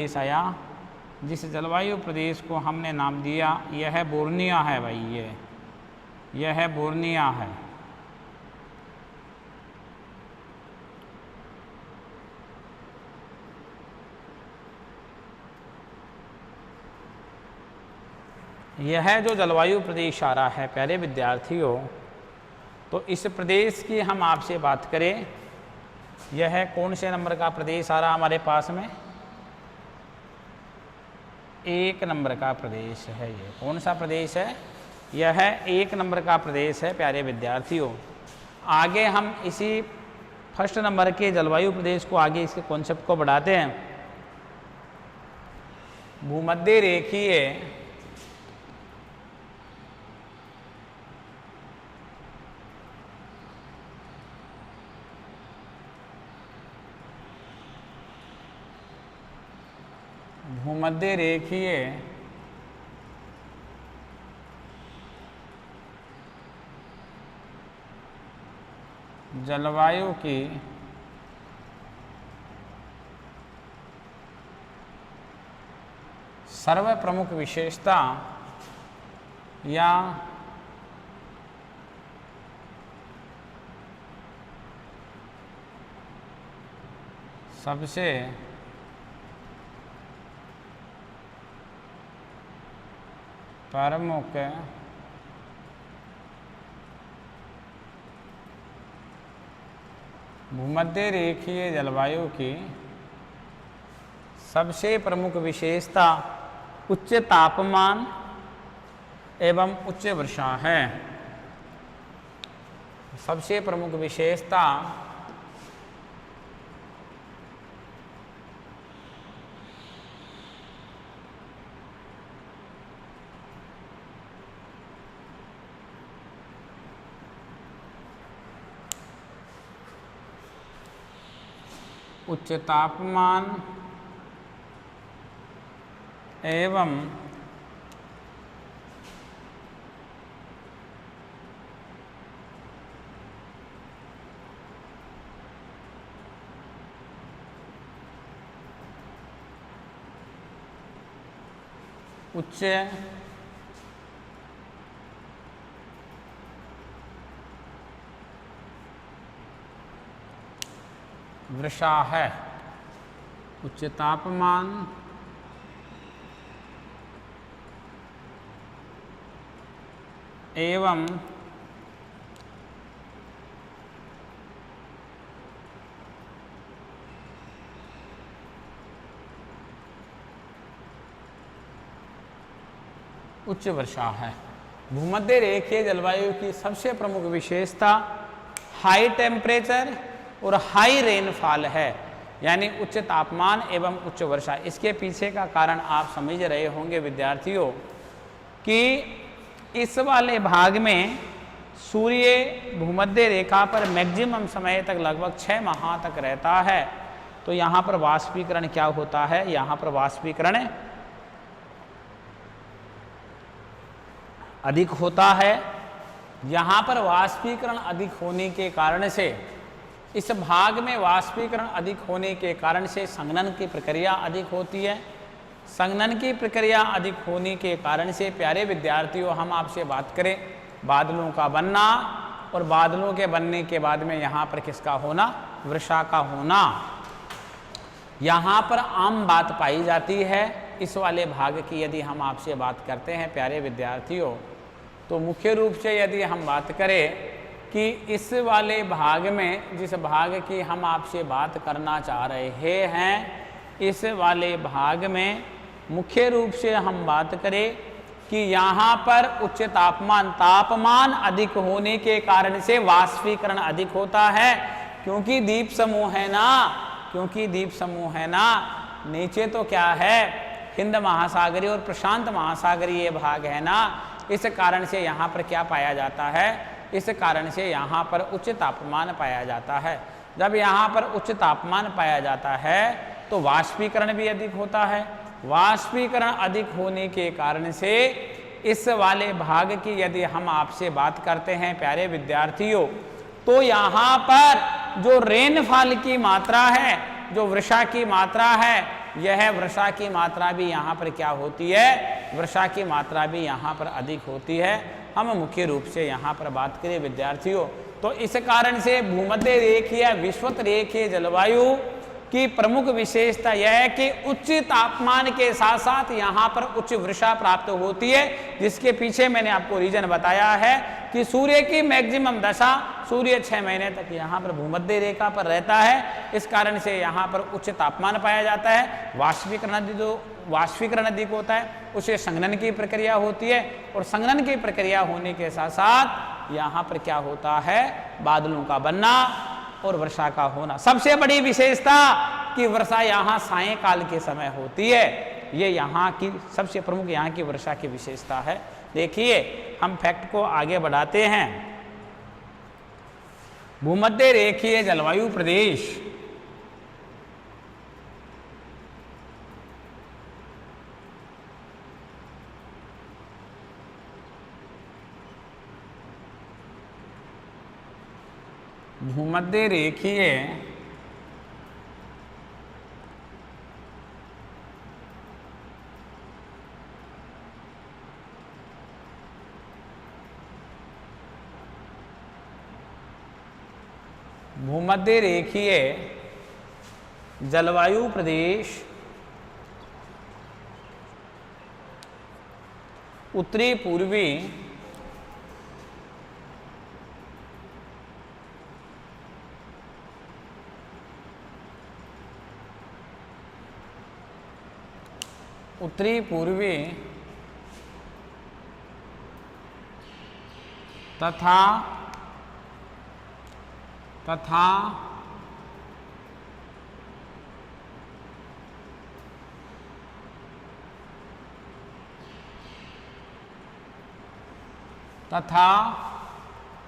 प्रदेश आया जिस जलवायु प्रदेश को हमने नाम दिया यह बोर्निया है भाई, यह बोर्निया है। यह जो जलवायु प्रदेश आ रहा है प्यारे विद्यार्थियों, तो इस प्रदेश की हम आपसे बात करें, यह कौन से नंबर का प्रदेश आ रहा हमारे पास में? 1 नंबर का प्रदेश है। ये कौन सा प्रदेश है? यह 1 नंबर का प्रदेश है प्यारे विद्यार्थियों। आगे हम इसी फर्स्ट नंबर के जलवायु प्रदेश को आगे इसके कॉन्सेप्ट को बढ़ाते हैं। भूमध्य रेखीय भूमध्य रेखीय जलवायु की सर्व प्रमुख विशेषता या सबसे प्रमुख भूमध्य रेखीय जलवायु की सबसे प्रमुख विशेषता उच्च तापमान एवं उच्च वर्षा है। सबसे प्रमुख विशेषता उच्च तापमान एवं उच्च वर्षा है। उच्च तापमान एवं उच्च वर्षा है। भूमध्य रेखीय जलवायु की सबसे प्रमुख विशेषता हाई टेम्परेचर और हाई रेनफॉल है, यानी उच्च तापमान एवं उच्च वर्षा। इसके पीछे का कारण आप समझ रहे होंगे विद्यार्थियों कि इस वाले भाग में सूर्य भूमध्य रेखा पर मैक्सिमम समय तक लगभग 6 माह तक रहता है। तो यहाँ पर वाष्पीकरण क्या होता है? यहाँ पर वाष्पीकरण अधिक होता है। यहाँ पर वाष्पीकरण अधिक होने के कारण से, इस भाग में वाष्पीकरण अधिक होने के कारण से संघनन की प्रक्रिया अधिक होती है। संघनन की प्रक्रिया अधिक होने के कारण से प्यारे विद्यार्थियों, हम आपसे बात करें बादलों का बनना, और बादलों के बनने के बाद में यहाँ पर किसका होना? वर्षा का होना। यहाँ पर आम बात पाई जाती है इस वाले भाग की। यदि हम आपसे बात करते हैं प्यारे विद्यार्थियों, तो मुख्य रूप से यदि हम बात करें कि इस वाले भाग में, जिस भाग की हम आपसे बात करना चाह रहे हैं, इस वाले भाग में मुख्य रूप से हम बात करें कि यहाँ पर उच्च तापमान अधिक होने के कारण से वाष्पीकरण अधिक होता है। क्योंकि द्वीप समूह है ना, क्योंकि द्वीप समूह है ना, नीचे तो क्या है? हिंद महासागरीय और प्रशांत महासागरीय भाग है ना। इस कारण से यहाँ पर क्या पाया जाता है? इस कारण से यहाँ पर उच्च तापमान पाया जाता है। जब यहाँ पर उच्च तापमान पाया जाता है तो वाष्पीकरण भी अधिक होता है। वाष्पीकरण अधिक होने के कारण से इस वाले भाग की यदि हम आपसे बात करते हैं प्यारे विद्यार्थियों, तो यहाँ पर जो रेनफॉल की मात्रा है, जो वर्षा की मात्रा है, यह वर्षा की मात्रा भी यहाँ पर क्या होती है, वर्षा की मात्रा भी यहाँ पर अधिक होती है। हम मुख्य रूप से यहाँ पर बात करें विद्यार्थियों, तो इस कारण से भूमध्य रेखीय विषुवत रेखीय जलवायु की प्रमुख विशेषता यह है कि उच्च तापमान के साथ साथ यहाँ पर उच्च वर्षा प्राप्त होती है, जिसके पीछे मैंने आपको रीजन बताया है कि सूर्य की मैक्सिमम दशा सूर्य 6 महीने तक यहाँ पर भूमध्य रेखा पर रहता है। इस कारण से यहाँ पर उच्च तापमान पाया जाता है। वाष्पीकरण अधिक होता है, उसे संघनन की प्रक्रिया होती है, और संघनन की प्रक्रिया होने के साथ साथ यहाँ पर क्या होता है, बादलों का बनना और वर्षा का होना। सबसे बड़ी विशेषता कि वर्षा यहाँ सायंकाल के समय होती है, ये यहाँ की सबसे प्रमुख यहाँ की वर्षा की विशेषता है। देखिए हम फैक्ट को आगे बढ़ाते हैं। भूमध्य रेखीय जलवायु प्रदेश भूमध्य रेखीय भूमध्य रेखीय जलवायु प्रदेश उत्तरी पूर्वी तथा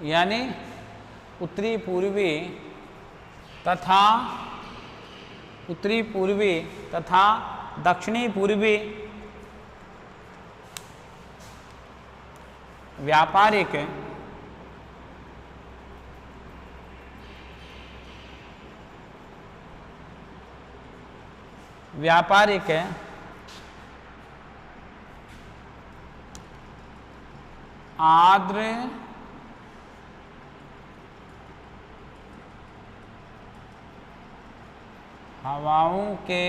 यानी उत्तरी पूर्वी तथा दक्षिणी पूर्वी व्यापारिक आर्द्र हवाओं के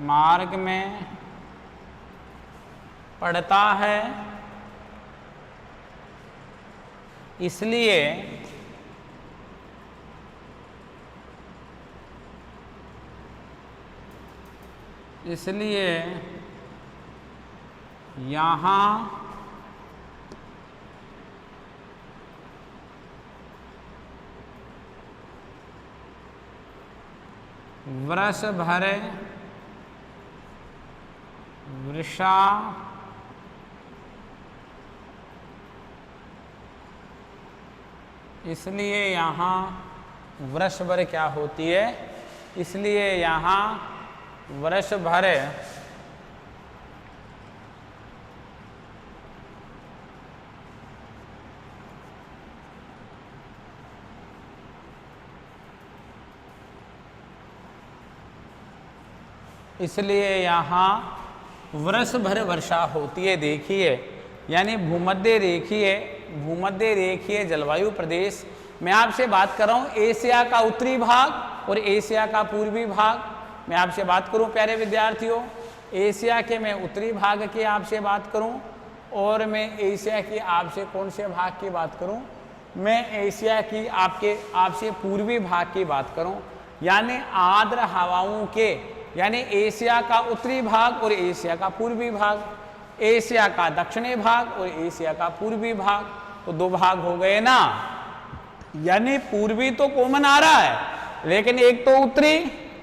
मार्ग में पड़ता है, इसलिए यहाँ वर्ष भर वर्षा इसलिए यहाँ वर्ष भर क्या होती है, इसलिए यहाँ वर्ष भर वर्ष भर वर्षा होती है। देखिए यानी भूमध्य रेखीय जलवायु प्रदेश, मैं आपसे बात कर रहा हूँ एशिया का उत्तरी भाग और एशिया का पूर्वी भाग। मैं आपसे बात करूं प्यारे विद्यार्थियों, एशिया के मैं उत्तरी भाग की आपसे बात करूं, और मैं एशिया की आपसे कौन से भाग की बात करूं, मैं एशिया की आपसे पूर्वी भाग की बात करूं। यानी आर्द्र हवाओं के, यानी एशिया का उत्तरी भाग और एशिया का पूर्वी भाग, एशिया का दक्षिणी भाग और एशिया का पूर्वी भाग, तो दो भाग हो गए ना। यानी पूर्वी तो कॉमन आ रहा है, लेकिन एक तो उत्तरी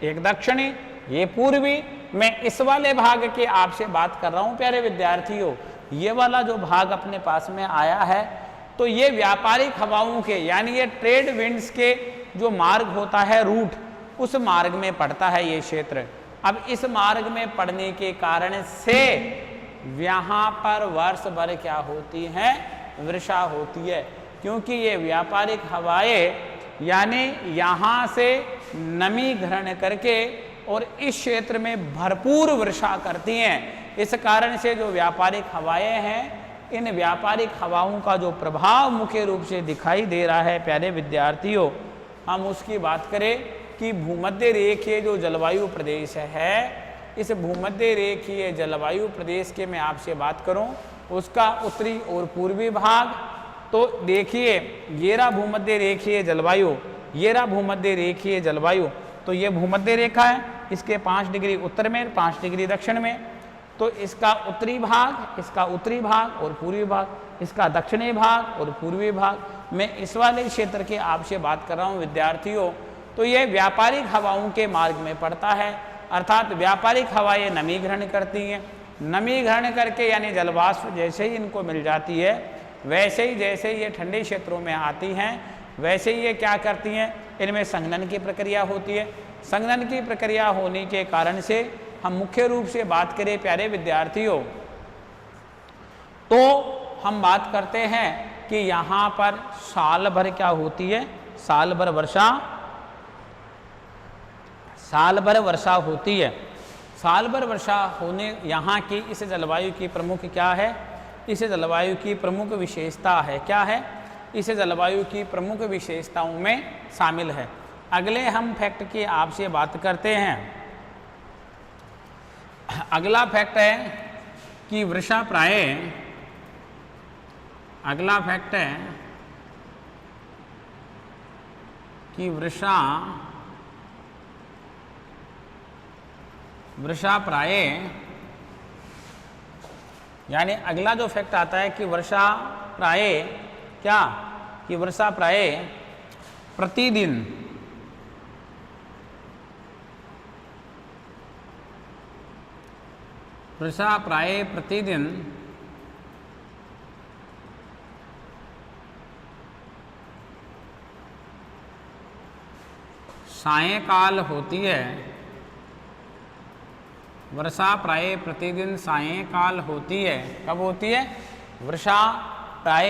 एक दक्षिणी, ये पूर्वी। मैं इस वाले भाग की आपसे बात कर रहा हूं प्यारे विद्यार्थियों। ये वाला जो भाग अपने पास में आया है, तो ये व्यापारिक हवाओं के, यानी ये ट्रेड विंड्स के जो मार्ग होता है, रूट, उस मार्ग में पड़ता है ये क्षेत्र। अब इस मार्ग में पड़ने के कारण से यहाँ पर वर्ष भर क्या होती है, वर्षा होती है, क्योंकि ये व्यापारिक हवाएं यानी यहाँ से नमी ग्रहण करके और इस क्षेत्र में भरपूर वर्षा करती हैं। इस कारण से जो व्यापारिक हवाएं हैं, इन व्यापारिक हवाओं का जो प्रभाव मुख्य रूप से दिखाई दे रहा है प्यारे विद्यार्थियों, हम उसकी बात करें कि भूमध्य रेखीय जो जलवायु प्रदेश है, इस भूमध्य रेखीय जलवायु प्रदेश के मैं आपसे बात करूं, उसका उत्तरी और पूर्वी भाग, तो देखिए ये रहा भूमध्य रेखीय जलवायु, ये रहा भूमध्य रेखीय जलवायु, तो ये भूमध्य रेखा है, इसके 5 डिग्री उत्तर में 5 डिग्री दक्षिण में, तो इसका उत्तरी भाग, इसका उत्तरी भाग और पूर्वी भाग, इसका दक्षिणी भाग और पूर्वी भाग, मैं इस वाले क्षेत्र के आपसे बात कर रहा हूँ विद्यार्थियों। तो ये व्यापारिक हवाओं के मार्ग में पड़ता है, अर्थात व्यापारिक हवाएं नमी ग्रहण करती हैं, नमी ग्रहण करके यानी जलवाष्प जैसे ही इनको मिल जाती है, वैसे ही जैसे ये ठंडे क्षेत्रों में आती हैं, वैसे ही ये क्या करती हैं, इनमें संघनन की प्रक्रिया होती है। संघनन की प्रक्रिया होने के कारण से हम मुख्य रूप से बात करें प्यारे विद्यार्थियों, तो हम बात करते हैं कि यहाँ पर साल भर क्या होती है, साल भर वर्षा, साल भर वर्षा होती है। साल भर वर्षा होने यहाँ की इस जलवायु की प्रमुख क्या है, इस जलवायु की प्रमुख विशेषता है, क्या है, इस जलवायु की प्रमुख विशेषताओं में शामिल है। अगले हम फैक्ट की आपसे बात करते हैं। अगला फैक्ट है कि वर्षा प्राय, अगला फैक्ट है कि वर्षा प्राय, यानी अगला जो फैक्ट आता है कि वर्षा प्राय क्या, कि वर्षा प्राय प्रतिदिन वर्षा प्राय प्रतिदिन सायंकाल होती है। वर्षा प्राय प्रतिदिन सायंकाल होती है। कब होती है, वर्षा प्राय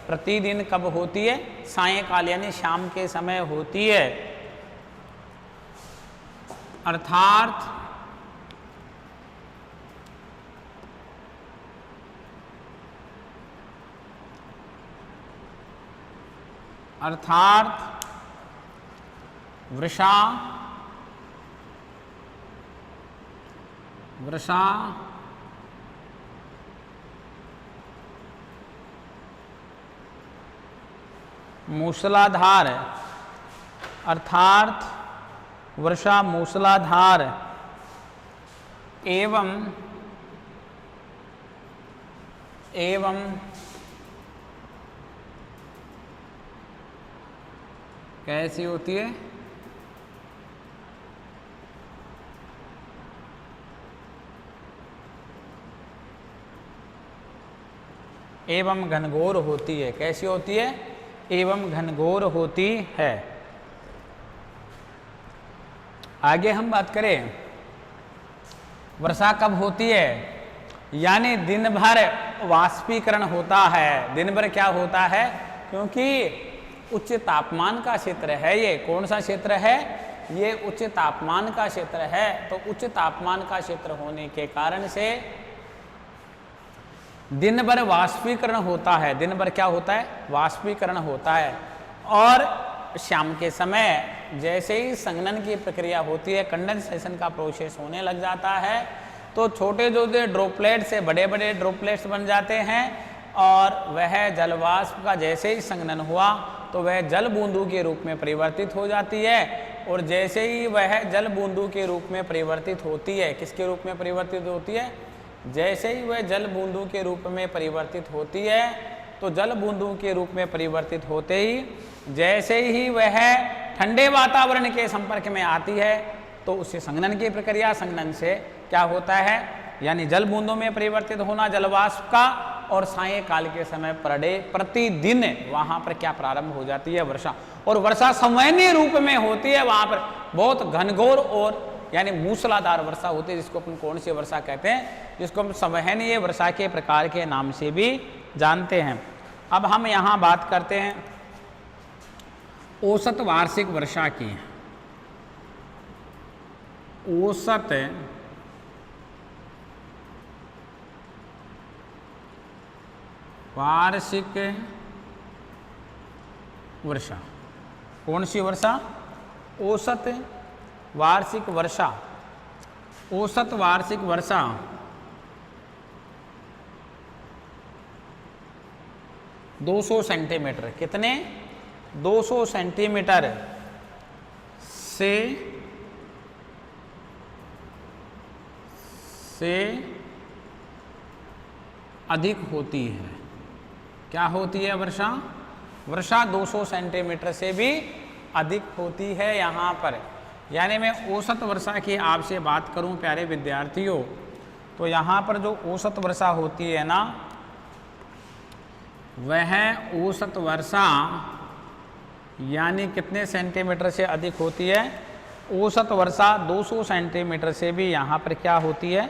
प्रतिदिन कब होती है, सायंकाल यानी शाम के समय होती है। अर्थात वर्षा मूसलाधार, अर्थात वर्षा मूसलाधार एवं कैसी होती है, एवं घनघोर होती है। कैसी होती है, एवं घनघोर होती है। आगे हम बात करें वर्षा कब होती है, यानी दिन भर वाष्पीकरण होता है। दिन भर क्या होता है, क्योंकि उच्च तापमान का क्षेत्र है, ये कौन सा क्षेत्र है, ये उच्च तापमान का क्षेत्र है। तो उच्च तापमान का क्षेत्र होने के कारण से दिन भर वाष्पीकरण होता है। दिन भर क्या होता है, वाष्पीकरण होता है। और शाम के समय जैसे ही संघनन की प्रक्रिया होती है, कंडेंसेशन का प्रोसेस होने लग जाता है, तो छोटे जो ड्रॉपलेट से बड़े बड़े ड्रॉपलेट्स बन जाते हैं, और वह जलवाष्प का जैसे ही संघनन हुआ तो वह जल बूंदों के रूप में परिवर्तित हो जाती है। और जैसे ही वह जल बूंदों के रूप में परिवर्तित होती है, किसके रूप में परिवर्तित होती है, जैसे ही वह जल बूंदों के रूप में परिवर्तित होती है, तो जल बूंदों के रूप में परिवर्तित होते ही जैसे ही वह ठंडे वातावरण के संपर्क में आती है, तो उससे संघनन की प्रक्रिया, संघनन से क्या होता है, यानी जल बूंदों में परिवर्तित होना जलवाष्प का, और सायंकाल के समय प्रतिदिन वहाँ पर क्या प्रारंभ हो जाती है, वर्षा। और वर्षा संवहनीय रूप में होती है, वहाँ पर बहुत घनघोर और यानी मूसलाधार वर्षा होती है, जिसको अपन कौन सी वर्षा कहते हैं, जिसको हम संवहनीय वर्षा के प्रकार के नाम से भी जानते हैं। अब हम यहाँ बात करते हैं औसत वार्षिक वर्षा की। औसत वार्षिक वर्षा, कौन सी वर्षा? औसत वार्षिक वर्षा। औसत वार्षिक वर्षा 200 सेंटीमीटर, कितने? 200 सेंटीमीटर से अधिक होती है। क्या होती है वर्षा? वर्षा 200 सेंटीमीटर से भी अधिक होती है यहाँ पर। यानी मैं औसत वर्षा की आपसे बात करूँ प्यारे विद्यार्थियों, तो यहाँ पर जो औसत वर्षा होती है ना, वह औसत वर्षा यानी कितने सेंटीमीटर से अधिक होती है? औसत वर्षा 200 सेंटीमीटर से भी यहाँ पर क्या होती है?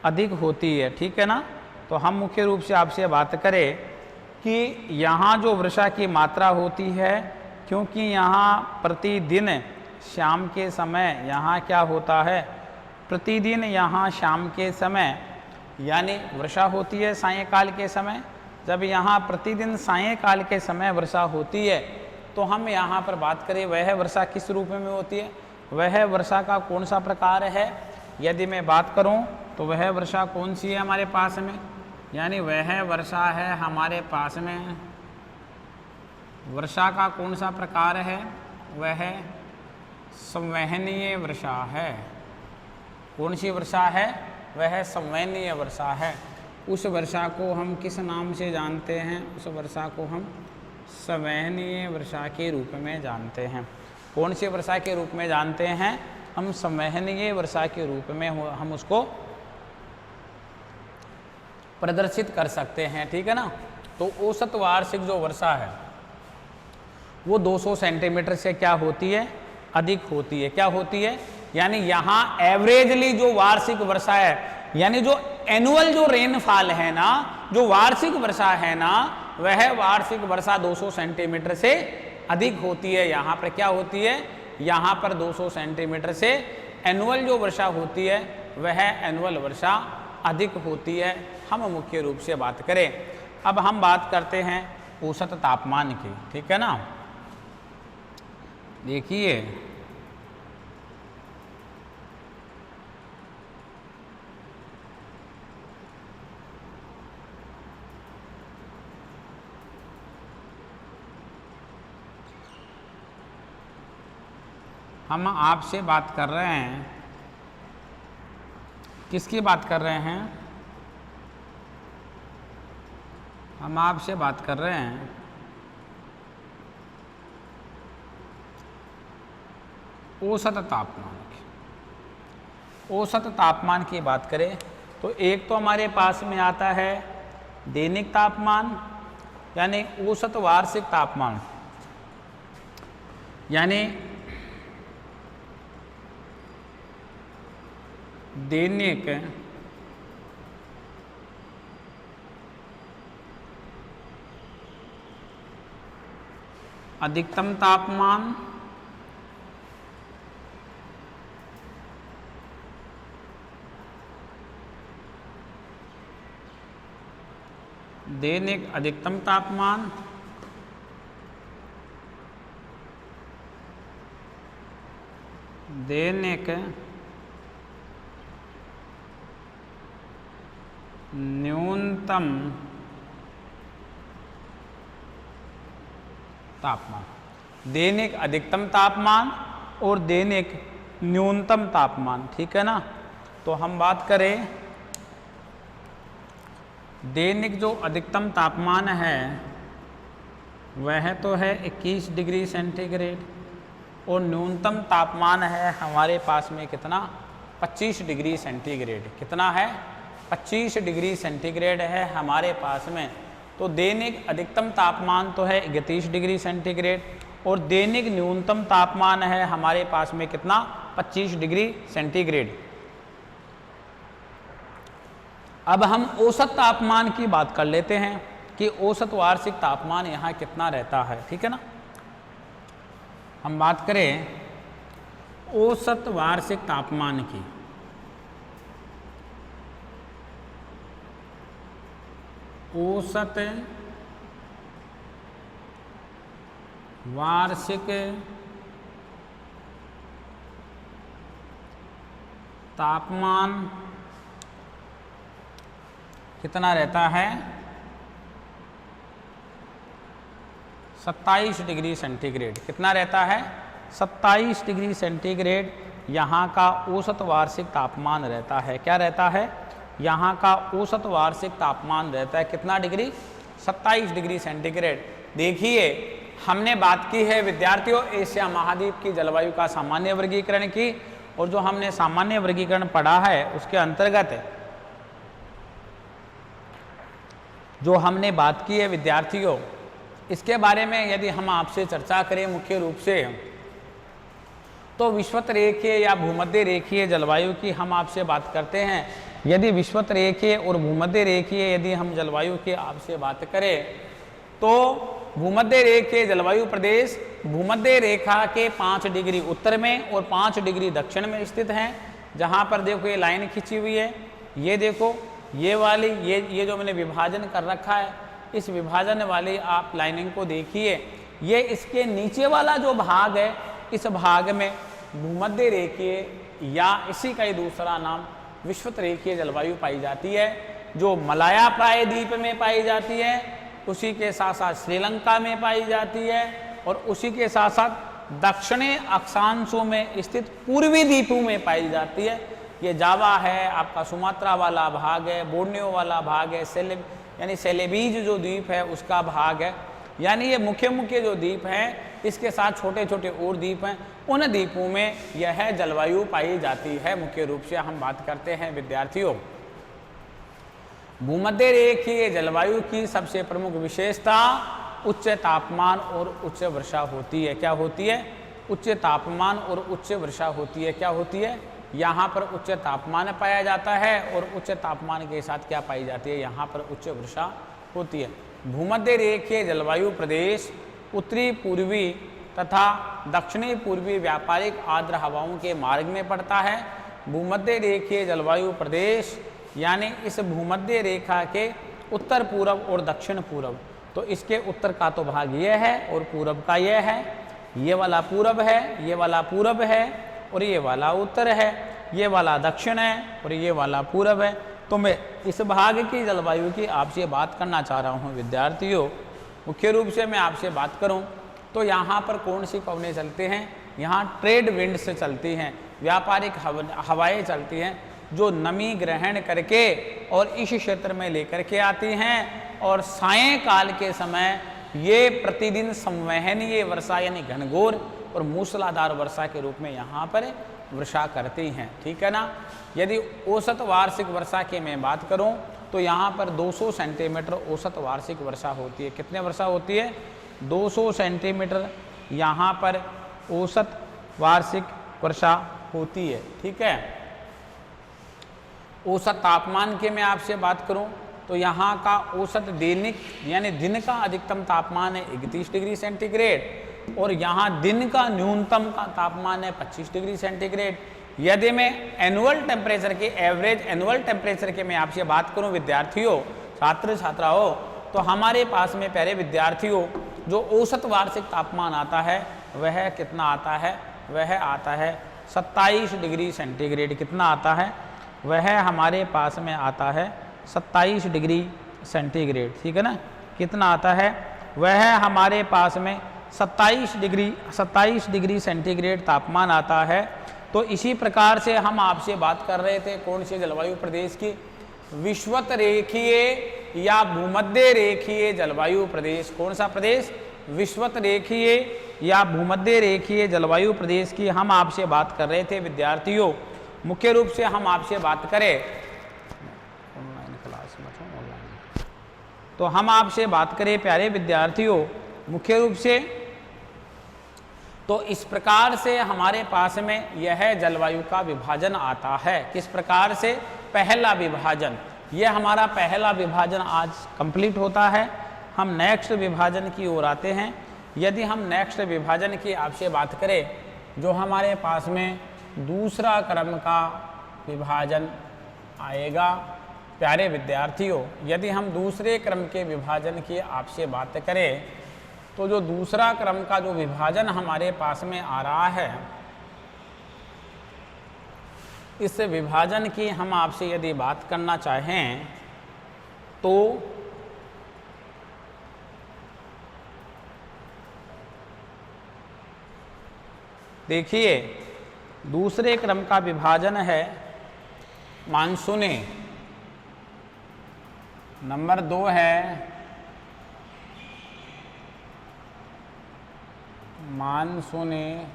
अधिक होती है। ठीक है ना। तो हम मुख्य रूप से आपसे बात करें कि यहाँ जो वर्षा की मात्रा होती है, क्योंकि यहाँ प्रतिदिन शाम के समय यहाँ क्या होता है? प्रतिदिन यहाँ शाम के समय यानी वर्षा होती है सायंकाल के समय। जब यहाँ प्रतिदिन सायंकाल के समय वर्षा होती है, तो हम यहाँ पर बात करें वह वर्षा किस रूप में होती है? वह वर्षा का कौन सा प्रकार है? यदि मैं बात करूँ तो वह वर्षा कौन सी है हमारे पास में? यानी वह वर्षा है हमारे पास में, वर्षा का कौन सा प्रकार है? वह संवहनीय वर्षा है। कौन सी वर्षा है? वह संवहनीय वर्षा है। उस वर्षा को हम किस नाम से जानते हैं? उस वर्षा को हम संवहनीय वर्षा के रूप में जानते हैं। कौन सी वर्षा के रूप में जानते हैं? हम संवहनीय वर्षा के रूप में हम उसको प्रदर्शित कर सकते हैं। ठीक है ना। तो औसत वार्षिक जो वर्षा है वो 200 सेंटीमीटर से क्या होती है? अधिक होती है। क्या होती है? यानी यहाँ एवरेजली जो वार्षिक वर्षा है, यानी जो एनुअल जो रेनफॉल है ना, जो वार्षिक वर्षा है ना, वह वार्षिक वर्षा 200 सेंटीमीटर से अधिक होती है। यहाँ पर क्या होती है? यहाँ पर 200 सेंटीमीटर से एनुअल जो वर्षा होती है वह एनुअल वर्षा अधिक होती है। हम मुख्य रूप से बात करें। अब हम बात करते हैं औसत तापमान की। ठीक है ना। देखिए हम आपसे बात कर रहे हैं, किसकी बात कर रहे हैं? हम आपसे बात कर रहे हैं औसत तापमान की। औसत तापमान की बात करें तो एक तो हमारे पास में आता है दैनिक तापमान, यानी औसत वार्षिक तापमान, यानी दैनिक अधिकतम तापमान, दैनिक अधिकतम तापमान, दैनिक न्यूनतम तापमान। दैनिक अधिकतम तापमान और दैनिक न्यूनतम तापमान। ठीक है ना। तो हम बात करें दैनिक जो अधिकतम तापमान है वह तो है 21 डिग्री सेंटीग्रेड और न्यूनतम तापमान है हमारे पास में कितना? 25 डिग्री सेंटीग्रेड। कितना है? 25 डिग्री सेंटीग्रेड है हमारे पास में। तो दैनिक अधिकतम तापमान तो है 31 डिग्री सेंटीग्रेड और दैनिक न्यूनतम तापमान है हमारे पास में कितना? 25 डिग्री सेंटीग्रेड। अब हम औसत तापमान की बात कर लेते हैं कि औसत वार्षिक तापमान यहाँ कितना रहता है, ठीक है ना। हम बात करें औसत वार्षिक तापमान की, औसत वार्षिक तापमान कितना रहता है, 27 डिग्री सेंटीग्रेड। कितना रहता है, 27 डिग्री सेंटीग्रेड यहाँ का औसत वार्षिक तापमान रहता है। क्या रहता है, यहाँ का औसत वार्षिक तापमान रहता है कितना डिग्री, 27 डिग्री सेंटीग्रेड। देखिए हमने बात की है विद्यार्थियों एशिया महाद्वीप की जलवायु का सामान्य वर्गीकरण की, और जो हमने सामान्य वर्गीकरण पढ़ा है उसके अंतर्गत जो हमने बात की है विद्यार्थियों, इसके बारे में यदि हम आपसे चर्चा करें मुख्य रूप से, तो विषुवत रेखीय या भूमध्य रेखीय जलवायु की हम आपसे बात करते हैं। यदि विषुवत रेखीय और भूमध्य रेखीय यदि हम जलवायु की आपसे बात करें, तो भूमध्य रेखीय जलवायु प्रदेश भूमध्य रेखा के 5 डिग्री उत्तर में और 5 डिग्री दक्षिण में स्थित हैं। जहाँ पर देखो ये लाइन खींची हुई है, ये देखो ये वाली, ये जो मैंने विभाजन कर रखा है, इस विभाजन वाली आप लाइनिंग को देखिए। ये इसके नीचे वाला जो भाग है, इस भाग में भूमध्य रेखीय या इसी का ही दूसरा नाम विषुवत रेखीय जलवायु पाई जाती है, जो मलाया प्रायद्वीप में पाई जाती है, उसी के साथ साथ श्रीलंका में पाई जाती है, और उसी के साथ साथ दक्षिणी अक्षांशों में स्थित पूर्वी द्वीपों में पाई जाती है। ये जावा है, आपका सुमात्रा वाला भाग है, बोर्नियो वाला भाग है, यानी सेलेबीज जो द्वीप है उसका भाग है। यानी ये मुख्य मुख्य जो द्वीप हैं, इसके साथ छोटे छोटे और द्वीप हैं, उन द्वीपों में यह जलवायु पाई जाती है। मुख्य रूप से हम बात करते हैं विद्यार्थियों, भूमध्य रेखीय जलवायु की सबसे प्रमुख विशेषता उच्च तापमान और उच्च वर्षा होती है। क्या होती है, उच्च तापमान और उच्च वर्षा होती है। क्या होती है, यहाँ पर उच्च तापमान पाया जाता है और उच्च तापमान के साथ क्या पाई जाती है, यहाँ पर उच्च वर्षा होती है। भूमध्य रेखीय जलवायु प्रदेश उत्तरी पूर्वी तथा दक्षिणी पूर्वी व्यापारिक आर्द्र हवाओं के मार्ग में पड़ता है। भूमध्य रेखीय जलवायु प्रदेश यानी इस भूमध्य रेखा के उत्तर पूर्व और दक्षिण पूर्व, तो इसके उत्तर का तो भाग ये है और पूर्व का ये है, ये वाला पूर्व है, ये वाला पूर्व है और ये वाला उत्तर है, ये वाला दक्षिण है और ये वाला पूर्व है। तो मैं इस भाग की जलवायु की आपसे बात करना चाह रहा हूँ विद्यार्थियों। मुख्य रूप से मैं आपसे बात करूँ तो यहाँ पर कौन सी पवनें चलते हैं, यहाँ ट्रेड विंड से चलती हैं, व्यापारिक हवाएं चलती हैं, जो नमी ग्रहण करके और इस क्षेत्र में लेकर के आती हैं, और सायंकाल के समय ये प्रतिदिन संवहनीय वर्षा यानी घनघोर और मूसलाधार वर्षा के रूप में यहाँ पर वर्षा करती हैं। ठीक है ना। यदि औसत वार्षिक वर्षा की मैं बात करूँ तो यहाँ पर 200 सेंटीमीटर औसत वार्षिक वर्षा होती है। कितने वर्षा होती है, 200 सेंटीमीटर यहाँ पर औसत वार्षिक वर्षा होती है। ठीक है। औसत तापमान की मैं आपसे बात करूं तो यहाँ का औसत दैनिक यानी दिन का अधिकतम तापमान है 31 डिग्री सेंटीग्रेड और यहाँ दिन का न्यूनतम का तापमान है 25 डिग्री सेंटीग्रेड। यदि मैं एनुअल टेम्परेचर के एवरेज एनुअल टेम्परेचर की मैं आपसे बात करूं विद्यार्थियों, छात्र छात्राओं, तो हमारे पास में प्यारे विद्यार्थियों जो औसत वार्षिक तापमान आता है वह कितना आता है, वह आता है 27 डिग्री सेंटीग्रेड। कितना आता है, वह हमारे पास में आता है 27 डिग्री सेंटीग्रेड। ठीक है ना। कितना आता है, वह हमारे पास में 27 डिग्री सेंटीग्रेड तापमान आता है। तो इसी प्रकार से हम आपसे बात कर रहे थे कौन से जलवायु प्रदेश की, विषुवत रेखीय या भूमध्य रेखीय जलवायु प्रदेश। कौन सा प्रदेश, विषुवत रेखीय या भूमध्य रेखीय जलवायु प्रदेश की हम आपसे बात कर रहे थे विद्यार्थियों। मुख्य रूप से हम आपसे बात करें ऑनलाइन क्लास में, ऑनलाइन तो हम आपसे बात करें प्यारे विद्यार्थियों मुख्य रूप से, तो इस प्रकार से हमारे पास में यह जलवायु का विभाजन आता है। किस प्रकार से, पहला विभाजन ये हमारा पहला विभाजन आज कंप्लीट होता है। हम नेक्स्ट विभाजन की ओर आते हैं। यदि हम नेक्स्ट विभाजन की आपसे बात करें, जो हमारे पास में दूसरा क्रम का विभाजन आएगा, प्यारे विद्यार्थियों, यदि हम दूसरे क्रम के विभाजन की आपसे बात करें तो जो दूसरा क्रम का जो विभाजन हमारे पास में आ रहा है, इस विभाजन की हम आपसे यदि बात करना चाहें तो देखिए, दूसरे क्रम का विभाजन है मानसूनी, नंबर 2 है मानसूनी,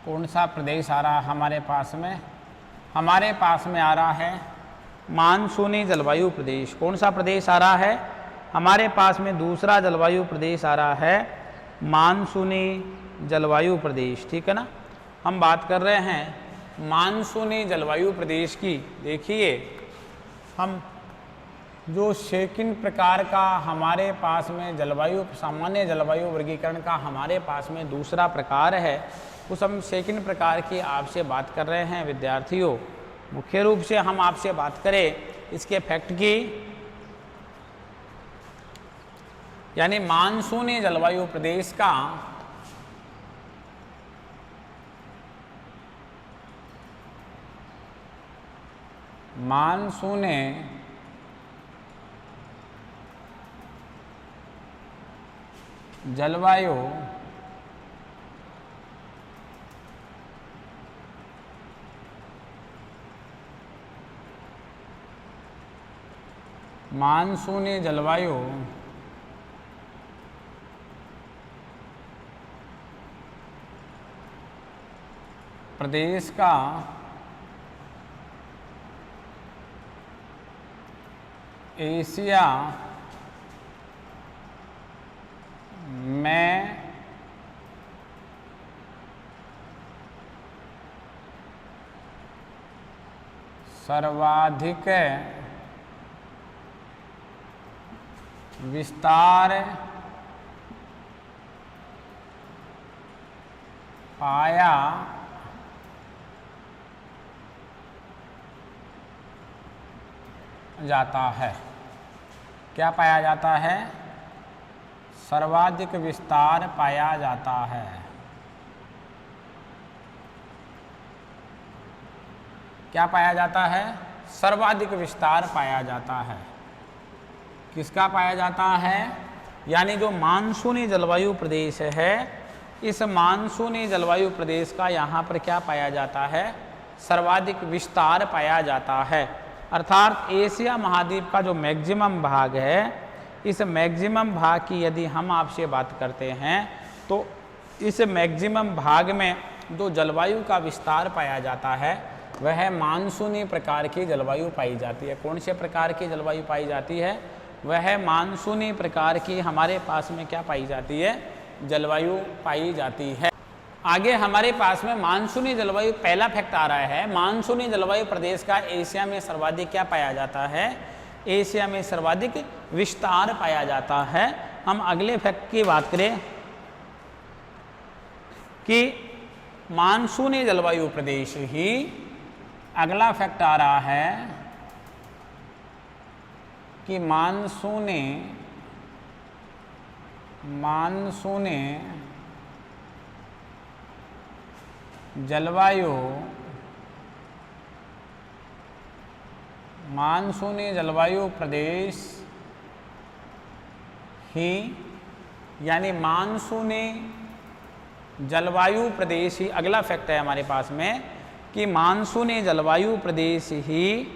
कौन सा प्रदेश आ रहा है हमारे पास में? हमारे पास में आ रहा है मानसूनी जलवायु प्रदेश। कौन सा प्रदेश आ रहा है हमारे पास में? दूसरा जलवायु प्रदेश आ रहा है मानसूनी जलवायु प्रदेश, ठीक है ना। हम बात कर रहे हैं मानसूनी जलवायु प्रदेश की। देखिए, हम जो सेकंड प्रकार का हमारे पास में जलवायु, सामान्य जलवायु वर्गीकरण का हमारे पास में दूसरा प्रकार है, उस हम सेकंड प्रकार की आपसे बात कर रहे हैं विद्यार्थियों। मुख्य रूप से हम आपसे बात करें इसके फैक्ट की, यानी मानसूनी जलवायु प्रदेश का मानसूनी जलवायु मानसूनी जलवायु प्रदेश का एशिया में सर्वाधिक विस्तार पाया जाता है। क्या पाया जाता है? सर्वाधिक विस्तार पाया जाता है। क्या पाया जाता है? सर्वाधिक विस्तार पाया जाता है। किसका पाया जाता है? यानी जो मानसूनी जलवायु प्रदेश है, इस मानसूनी जलवायु प्रदेश का यहाँ पर क्या पाया जाता है? सर्वाधिक विस्तार पाया जाता है। अर्थात एशिया महाद्वीप का जो मैक्सिमम भाग है, इस मैक्सिमम भाग की यदि हम आपसे बात करते हैं तो इस मैक्सिमम भाग में जो जलवायु का विस्तार पाया जाता है वह मानसूनी प्रकार की जलवायु पाई जाती है। कौन से प्रकार की जलवायु पाई जाती है? वह मानसूनी प्रकार की हमारे पास में क्या पाई जाती है? जलवायु पाई जाती है। आगे हमारे पास में मानसूनी जलवायु, पहला फैक्ट आ रहा है मानसूनी जलवायु प्रदेश का एशिया में सर्वाधिक क्या पाया जाता है? एशिया में सर्वाधिक विस्तार पाया जाता है। हम अगले फैक्ट की बात करें कि मानसूनी जलवायु प्रदेश ही, अगला फैक्ट आ रहा है कि मानसूनी जलवायु प्रदेश ही, यानी मानसूनी जलवायु प्रदेश ही, अगला फैक्ट है हमारे पास में कि मानसूनी जलवायु प्रदेश ही,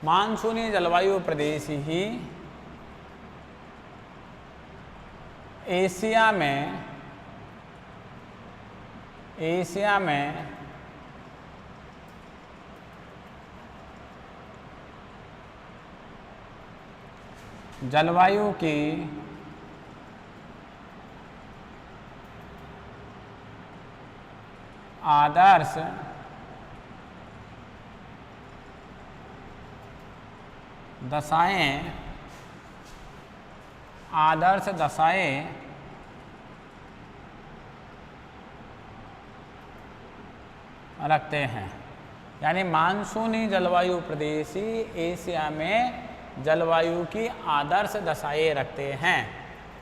मानसूनी जलवायु प्रदेश ही एशिया में जलवायु की आदर्श दशाएं रखते हैं। यानी मानसूनी जलवायु प्रदेश ही एशिया में जलवायु की आदर्श दशाएं रखते हैं।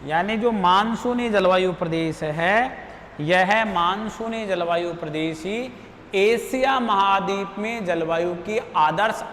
यानी जो मानसूनी जलवायु प्रदेश है, यह मानसूनी जलवायु प्रदेश ही एशिया महाद्वीप में जलवायु की आदर्श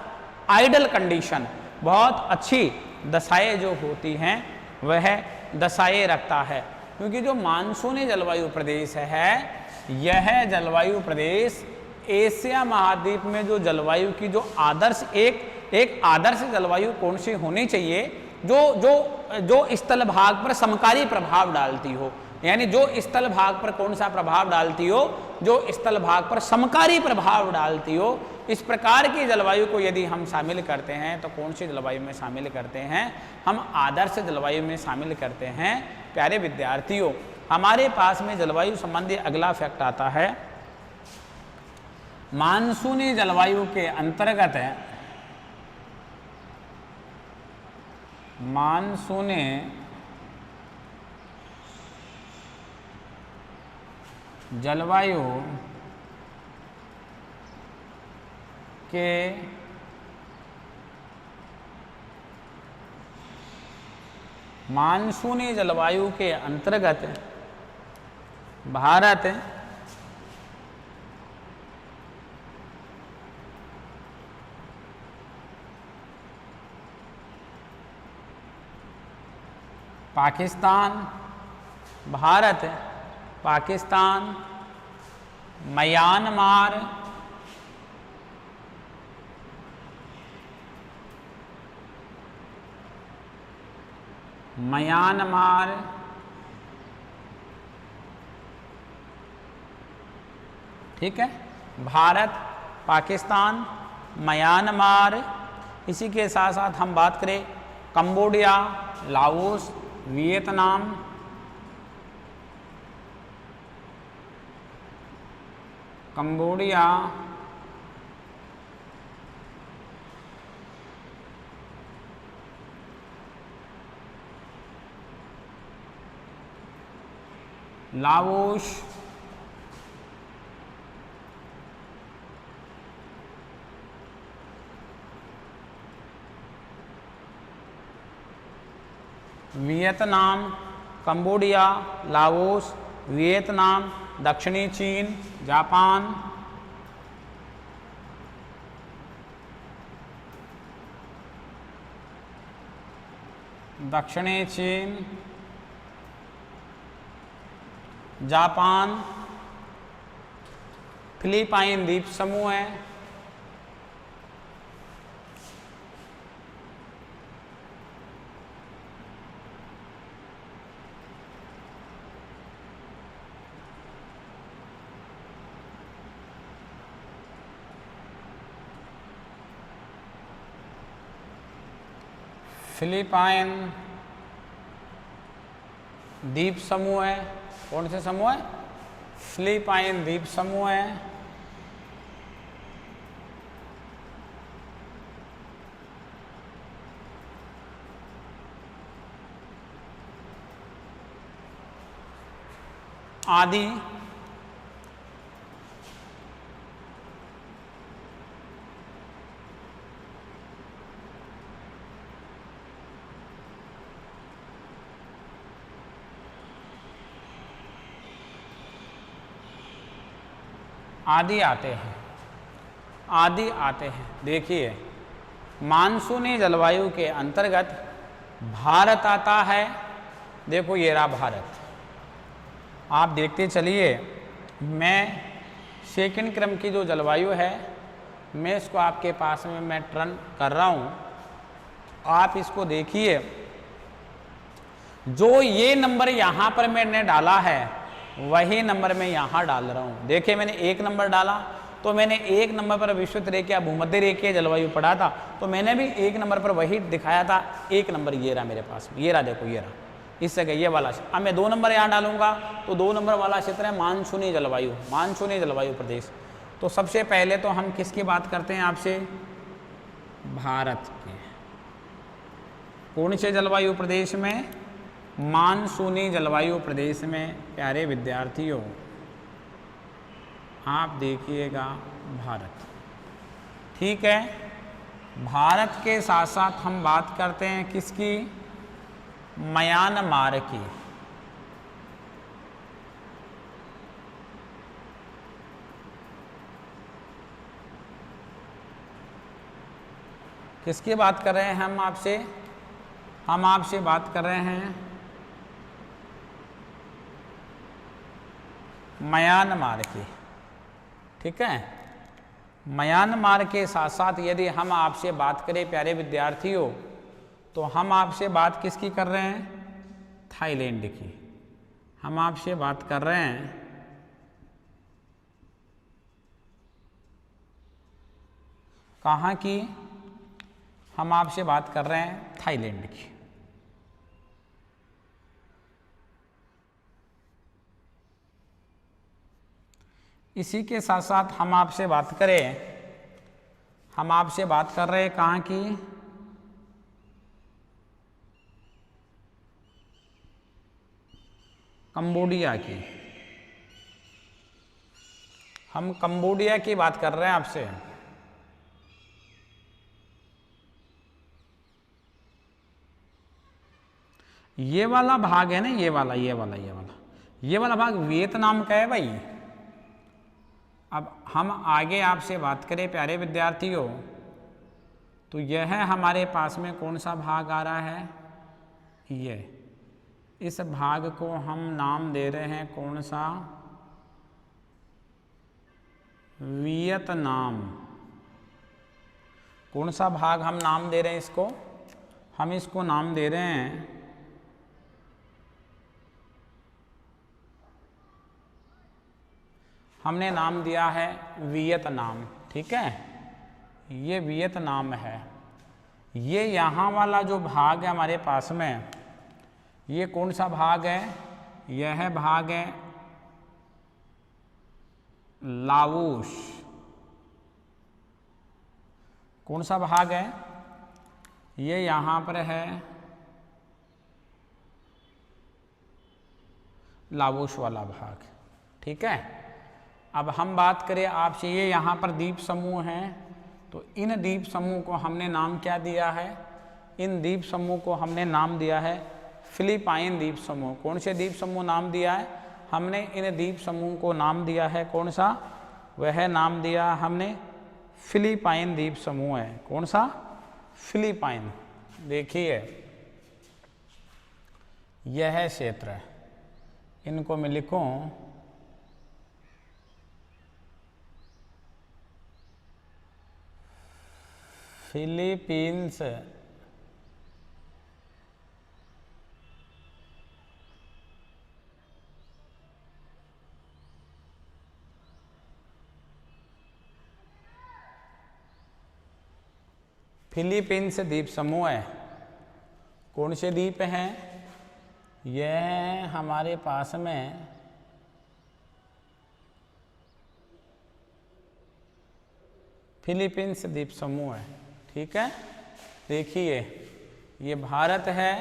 आइडल कंडीशन, बहुत अच्छी दशाएं जो होती हैं वह दशाएं रखता है। क्योंकि जो मानसूनी जलवायु प्रदेश है, यह जलवायु प्रदेश एशिया महाद्वीप में जो जलवायु की जो आदर्श एक आदर्श जलवायु कौन सी होनी चाहिए, जो स्थल भाग पर समकारी प्रभाव डालती हो। यानी जो स्थल भाग पर कौन सा प्रभाव डालती हो, जो स्थल भाग पर समकारी प्रभाव डालती हो। इस प्रकार की जलवायु को यदि हम शामिल करते हैं तो कौन सी जलवायु में शामिल करते हैं? हम आदर्श जलवायु में शामिल करते हैं। प्यारे विद्यार्थियों, हमारे पास में जलवायु संबंधी अगला फैक्ट आता है। मानसूनी जलवायु के अंतर्गत मानसूनी जलवायु के मानसूनी जलवायु के अंतर्गत भारत पाकिस्तान, म्यांमार, ठीक है, भारत, पाकिस्तान, म्यांमार। इसी के साथ साथ हम बात करें Cambodia, Laos, Vietnam, Cambodia, Laos, Vietnam, Cambodia, Laos, Vietnam, दक्षिणी चीन, जापान, दक्षिणी चीन, जापान, फिलीपाइन द्वीप समूह है, फिलीपाइन द्वीप समूह है। कौन से समूह है? फिलीपाइन द्वीप समूह है। आदि आते हैं। देखिए, मानसूनी जलवायु के अंतर्गत भारत आता है। देखो ये रहा भारत, आप देखते चलिए। मैं सेकंड क्रम की जो जलवायु है, मैं इसको आपके पास में मैं टर्न कर रहा हूँ, आप इसको देखिए। जो ये नंबर यहाँ पर मैंने डाला है, वही नंबर मैं यहाँ डाल रहा हूँ। देखिए, मैंने एक नंबर डाला तो तो मैंने 1 नंबर पर विश्वत रेखा भूमध्य रेखीय जलवायु पढ़ा था, तो मैंने भी 1 नंबर पर वही दिखाया था। 1 नंबर ये रहा मेरे पास में, ये रहा, देखो ये रहा, इस जगह ये वाला। अब मैं 2 नंबर यहाँ डालूंगा तो 2 नंबर वाला क्षेत्र है मानसूनी जलवायु, मानसूनी जलवायु प्रदेश। तो सबसे पहले तो हम किसकी बात करते हैं आपसे, भारत के कौन से जलवायु प्रदेश में, मानसूनी जलवायु प्रदेश में। प्यारे विद्यार्थियों आप देखिएगा भारत, ठीक है। भारत के साथ साथ हम बात करते हैं किसकी, म्यांमार की। किसकी बात कर रहे हैं हम आपसे, हम आपसे बात कर रहे हैं म्यांमार की, ठीक है। म्यांमार के साथ साथ यदि हम आपसे बात करें प्यारे विद्यार्थियों, तो हम आपसे बात किसकी कर रहे हैं, थाईलैंड की। हम आपसे बात कर रहे हैं कहाँ की, हम आपसे बात कर रहे हैं थाईलैंड की। इसी के साथ साथ हम आपसे बात करें, हम आपसे बात कर रहे हैं कहाँ की, कंबोडिया की। हम कंबोडिया की बात कर रहे हैं आपसे। ये वाला भाग है ना, ये वाला ये वाला भाग वियतनाम का है भाई। अब हम आगे आपसे बात करें प्यारे विद्यार्थियों, तो यह हमारे पास में कौन सा भाग आ रहा है, ये। इस भाग को हम नाम दे रहे हैं कौन सा, वियतनाम। कौन सा भाग हम नाम दे रहे हैं इसको, हम इसको नाम दे रहे हैं हमने नाम दिया है वियतनाम, ठीक है। ये वियतनाम है। ये यहाँ वाला जो भाग है हमारे पास में, ये कौन सा भाग है, यह भाग है लाओस। कौन सा भाग है, ये यहाँ पर है लाओस वाला भाग, ठीक है। अब हम बात करें आपसे, ये यहाँ पर द्वीप समूह हैं, तो इन द्वीप समूह को हमने नाम क्या दिया है, इन द्वीप समूह को हमने नाम दिया है फिलिपाइन द्वीप समूह। कौन से द्वीप समूह नाम दिया है हमने, इन द्वीप समूह को नाम दिया है कौन सा, वह नाम दिया हमने फिलिपाइन द्वीप समूह है। कौन सा, फिलिपाइन। देखिए यह क्षेत्र है, इनको मैं लिखूं फिलीपींस। फिलीपींस द्वीप समूह है। कौन से द्वीप हैं, यह हमारे पास में फिलीपींस द्वीप समूह है, ठीक है। देखिए ये भारत है,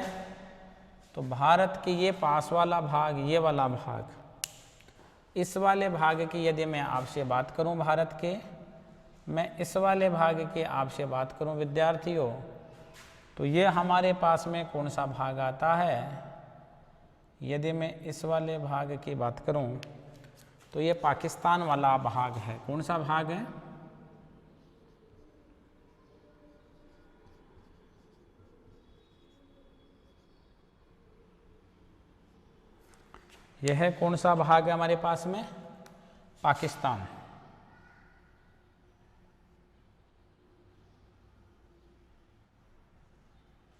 तो भारत के ये पास वाला भाग, ये वाला भाग, इस वाले भाग की यदि मैं आपसे बात करूं भारत के, मैं इस वाले भाग के आपसे बात करूं विद्यार्थियों, तो ये हमारे पास में कौन सा भाग आता है, यदि मैं इस वाले भाग की बात करूं तो ये पाकिस्तान वाला भाग है। कौन सा भाग है, यह कौन सा भाग है हमारे पास में, पाकिस्तान।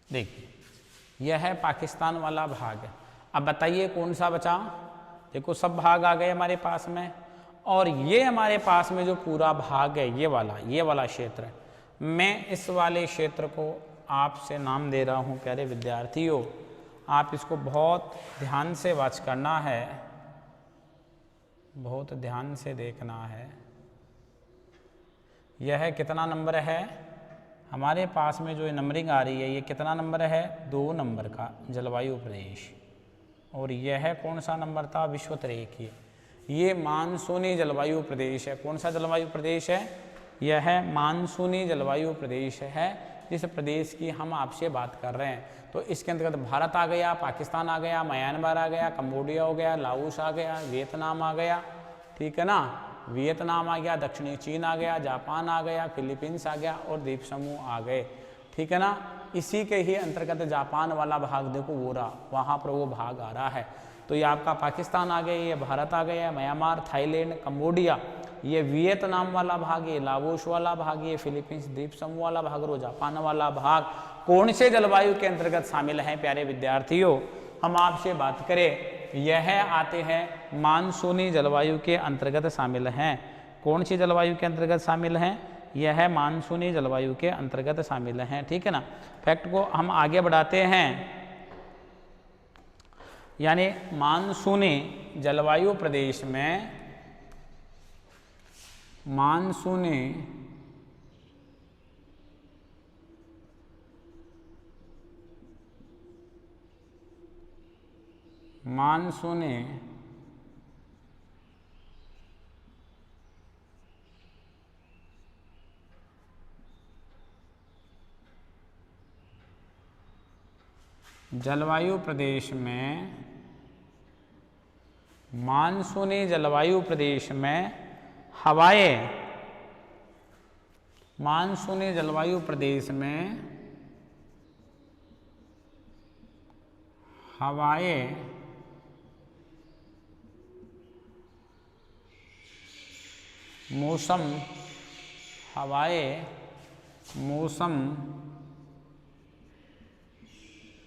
देखिए यह है पाकिस्तान वाला भाग है। अब बताइए कौन सा बचा, देखो सब भाग आ गए हमारे पास में, और ये हमारे पास में जो पूरा भाग है ये वाला क्षेत्र, मैं इस वाले क्षेत्र को आपसे नाम दे रहा हूँ प्यारे विद्यार्थियों, आप इसको बहुत ध्यान से वॉच करना है, बहुत ध्यान से देखना है। यह कितना नंबर है हमारे पास में, जो नंबरिंग आ रही है ये कितना नंबर है, 2 नंबर का जलवायु प्रदेश। और यह कौन सा नंबर था, विषुवतरेखीय। ये मानसूनी जलवायु प्रदेश है। कौन सा जलवायु प्रदेश है, यह मानसूनी जलवायु प्रदेश है, जिस प्रदेश की हम आपसे बात कर रहे हैं। तो इसके अंतर्गत भारत आ गया, पाकिस्तान आ गया, म्यांमार आ गया, कंबोडिया हो गया, लाओस आ गया, वियतनाम आ गया, ठीक है ना, वियतनाम आ गया, दक्षिणी चीन आ गया, जापान आ गया, फिलीपींस आ गया और द्वीप समूह आ गए, ठीक है ना। इसी के ही अंतर्गत जापान वाला भाग देखो वो रहा, वहाँ पर वो भाग आ रहा है। तो ये आपका पाकिस्तान आ गया, ये भारत आ गया, म्यांमार, थाईलैंड, कंबोडिया, ये वियतनाम वाला भाग, ये लाओस वाला भाग, ये फिलीपींस द्वीप समूह वाला भाग और जापान वाला भाग कौन से जलवायु के अंतर्गत शामिल हैं प्यारे विद्यार्थियों, हम आपसे बात करें, यह आते हैं मानसूनी जलवायु के अंतर्गत शामिल हैं। कौन सी जलवायु के अंतर्गत शामिल हैं, यह मानसूनी जलवायु के अंतर्गत शामिल हैं, ठीक है ना। फैक्ट को हम आगे बढ़ाते हैं, यानी मानसूनी जलवायु प्रदेश में मानसूनी जलवायु प्रदेश में, मानसूनी जलवायु प्रदेश में हवाएं, मानसूनी जलवायु प्रदेश में हवाएं मौसम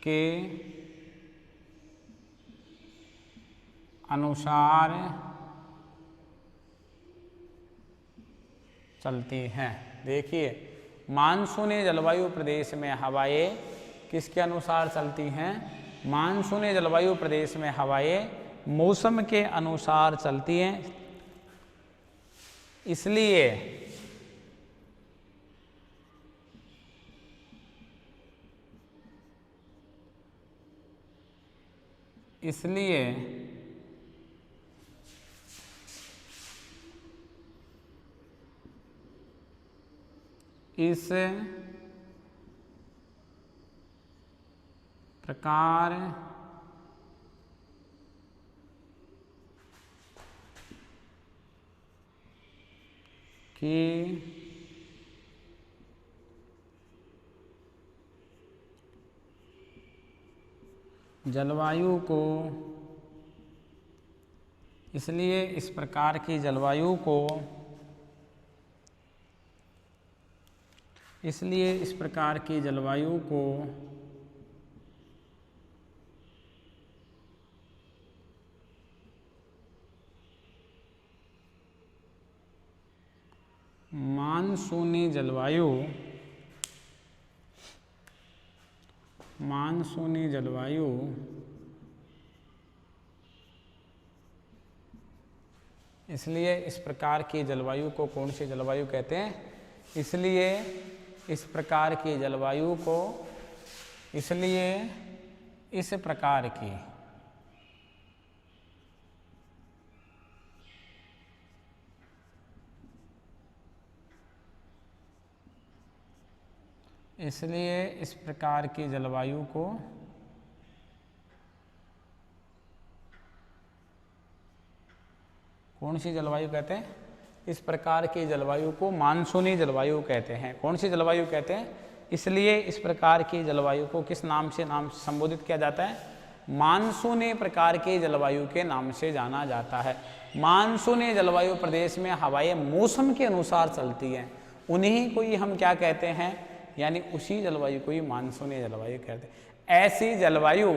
के अनुसार चलती हैं। देखिए, मानसूनी जलवायु प्रदेश में हवाएं किसके अनुसार चलती हैं, मानसूनी जलवायु प्रदेश में हवाएं मौसम के अनुसार चलती हैं। इसलिए इस प्रकार की जलवायु को, इसलिए इस प्रकार की जलवायु को, इसलिए इस प्रकार की जलवायु को मानसूनी जलवायु, मानसूनी जलवायु इसलिए इस प्रकार की जलवायु को कौन सी जलवायु कहते हैं, इसलिए इस प्रकार की जलवायु को, इसलिए इस प्रकार की, इसलिए इस प्रकार की जलवायु को कौन सी जलवायु कहते हैं, इस प्रकार की जलवायु को मानसूनी जलवायु कहते हैं। कौन सी जलवायु कहते हैं, इसलिए इस प्रकार की जलवायु को किस नाम से संबोधित किया जाता है, मानसूनी प्रकार की जलवायु के नाम से जाना जाता है। मानसूनी जलवायु प्रदेश में हवाएं मौसम के अनुसार चलती हैं, उन्हीं को ही हम क्या कहते हैं, यानी उसी जलवायु को ही मानसूनी जलवायु कहते हैं। ऐसी जलवायु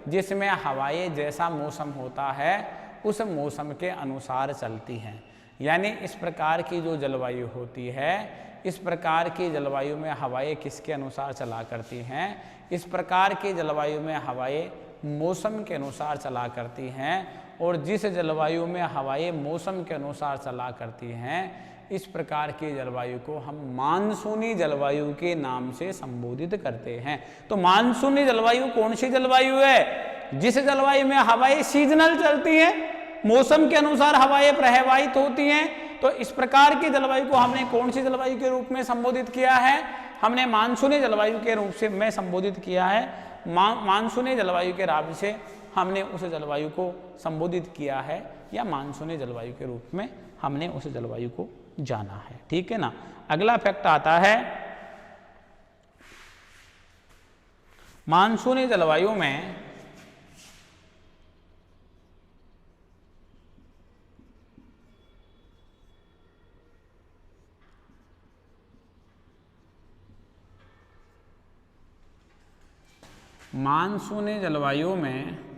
जिसमें हवाएं जैसा मौसम होता है उस मौसम के अनुसार चलती हैं, यानी इस प्रकार की जो जलवायु होती है, इस प्रकार की जलवायु में हवाएं किसके अनुसार चला करती हैं? इस प्रकार की जलवायु में हवाएं मौसम के अनुसार चला करती हैं, और जिस जलवायु में हवाएं मौसम के अनुसार चला करती हैं, इस प्रकार की जलवायु को हम मानसूनी जलवायु के नाम से संबोधित करते हैं। तो मानसूनी जलवायु कौन सी जलवायु है? जिस जलवायु में हवाएं सीजनल चलती हैं, मौसम के अनुसार हवाएं प्रवाहित होती हैं। तो इस प्रकार की जलवायु को हमने कौन सी जलवायु के रूप में संबोधित किया है? हमने मानसूनी जलवायु के रूप से में संबोधित किया है। मानसूनी जलवायु के नाम से हमने उस जलवायु को संबोधित किया है, या मानसूनी जलवायु के रूप में हमने उस जलवायु को जाना है। ठीक है ना। अगला फैक्ट आता है, मानसूनी जलवायु में मानसूनी जलवायु में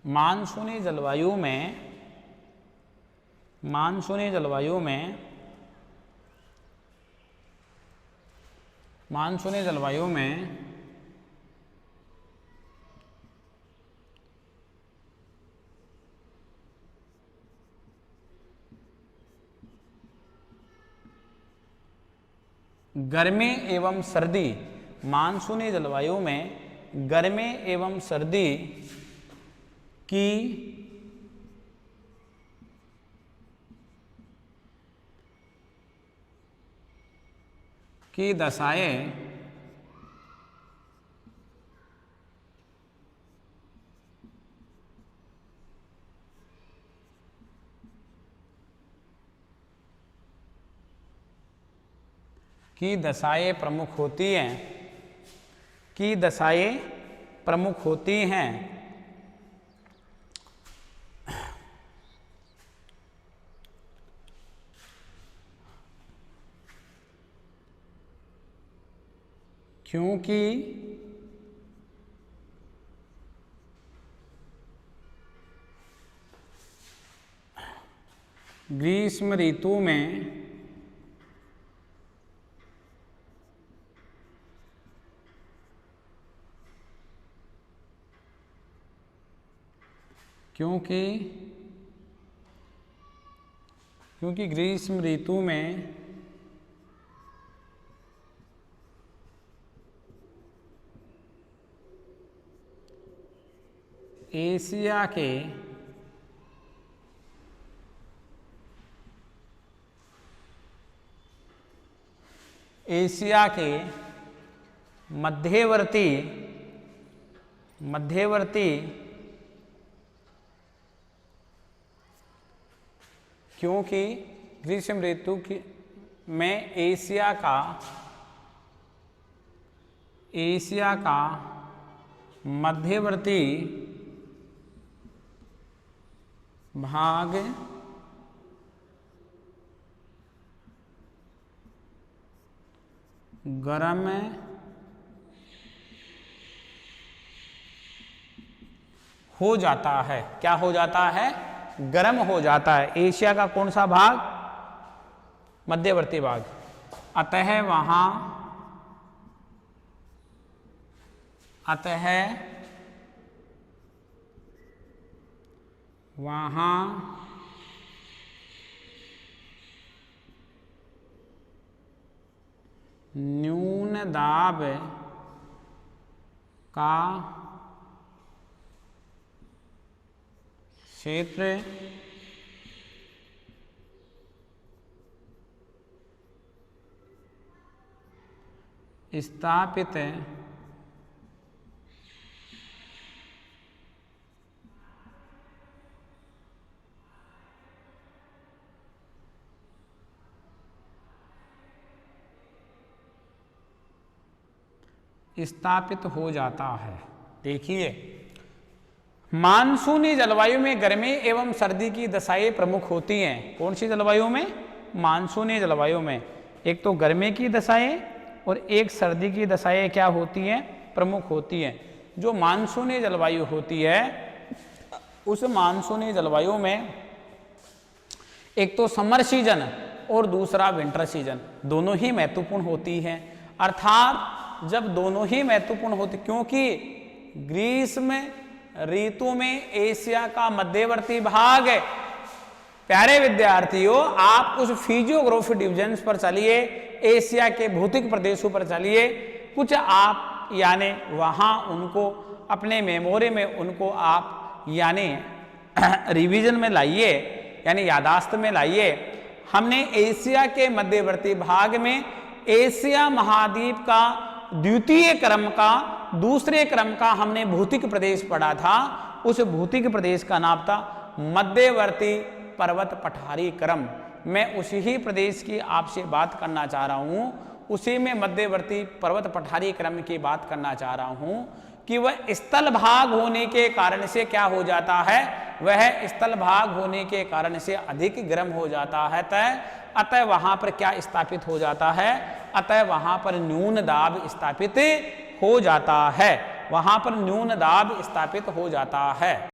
मानसूनी जलवायु में मानसूनी जलवायु में मानसूनी जलवायु में गर्मी एवं सर्दी, मानसूनी जलवायु में गर्मी एवं सर्दी की दशाएं प्रमुख होती हैं, की दशाएं प्रमुख होती हैं। क्योंकि ग्रीष्म ऋतु में क्योंकि ग्रीष्म ऋतु में एशिया के मध्यवर्ती क्योंकि ग्रीष्म ऋतु में एशिया का मध्यवर्ती भाग गर्म हो जाता है। क्या हो जाता है? गर्म हो जाता है। एशिया का कौन सा भाग? मध्यवर्ती भाग। अतः वहाँ न्यून दाब का क्षेत्र स्थापित हो जाता है। देखिए, मानसूनी जलवायु में गर्मी एवं सर्दी की दशाएं प्रमुख होती हैं। कौन सी जलवायु में? मानसूनी जलवायु में एक तो गर्मी की दशाएं और एक सर्दी की दशाएं क्या होती हैं? प्रमुख होती हैं। जो मानसूनी जलवायु होती है, उस मानसूनी जलवायु में एक तो समर सीजन और दूसरा विंटर सीजन दोनों ही महत्वपूर्ण होती हैं। अर्थात जब दोनों ही महत्वपूर्ण होती, क्योंकि ग्रीष्म ऋतु में एशिया का मध्यवर्ती भाग है। प्यारे विद्यार्थियों, आप उस फिजियोग्राफी डिविजन्स पर चलिए, एशिया के भौतिक प्रदेशों पर चलिए, कुछ आप यानी वहाँ उनको अपने मेमोरी में उनको आप यानी रिवीजन में लाइए, यानी यादाश्त में लाइए। हमने एशिया के मध्यवर्ती भाग में एशिया महाद्वीप का द्वितीय क्रम का दूसरे क्रम का हमने भौतिक प्रदेश पढ़ा था। उस भौतिक प्रदेश का नाम था मध्यवर्ती पर्वत पठारी क्रम। मैं उसी ही प्रदेश की आपसे बात करना चाह रहा हूँ, उसी में मध्यवर्ती पर्वत पठारी क्रम की बात करना चाह रहा हूँ कि वह स्थल भाग होने के कारण से क्या हो जाता है, वह स्थल भाग होने के कारण से अधिक गर्म हो जाता है। अतः वहाँ पर क्या स्थापित हो जाता है, अतः वहाँ पर न्यून दाब स्थापित हो जाता है, वहाँ पर न्यून दाब स्थापित हो जाता है।